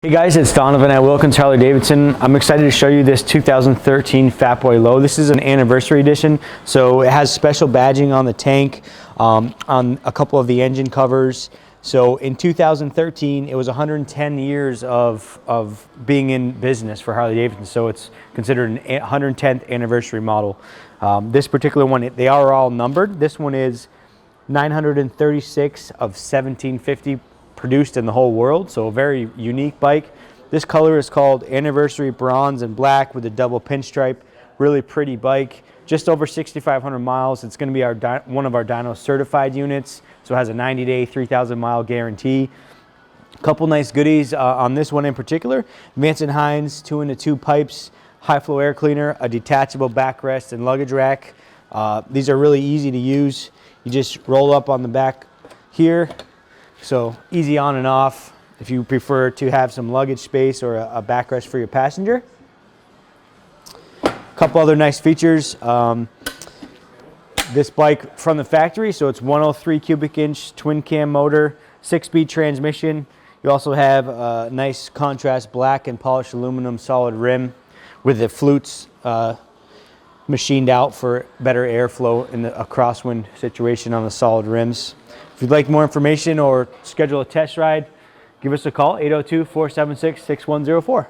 Hey guys, it's Donovan at Wilkins Harley-Davidson. I'm excited to show you this 2013 Fat Boy Low. This is an anniversary edition, so it has special badging on the tank, on a couple of the engine covers. So in 2013, it was 110 years of being in business for Harley-Davidson, so it's considered an 110th anniversary model. This particular one, they are all numbered. This one is 936 of 1750 produced in the whole world, so a very unique bike. This color is called Anniversary Bronze and Black with a double pinstripe. Really pretty bike. Just over 6,500 miles. It's going to be one of our Dyno Certified units, so it has a 90-day, 3,000-mile guarantee. A couple nice goodies on this one in particular. Vance & Hines 2-in-2 pipes, high flow air cleaner, a detachable backrest and luggage rack. These are really easy to use. You just roll up on the back here. So easy on and off if you prefer to have some luggage space or a backrest for your passenger. A couple other nice features. This bike from the factory, so it's 103 cubic inch twin cam motor, 6-speed transmission. You also have a nice contrast black and polished aluminum solid rim with the flutes machined out for better airflow in a crosswind situation on the solid rims. If you'd like more information or schedule a test ride, give us a call, 802-476-6104.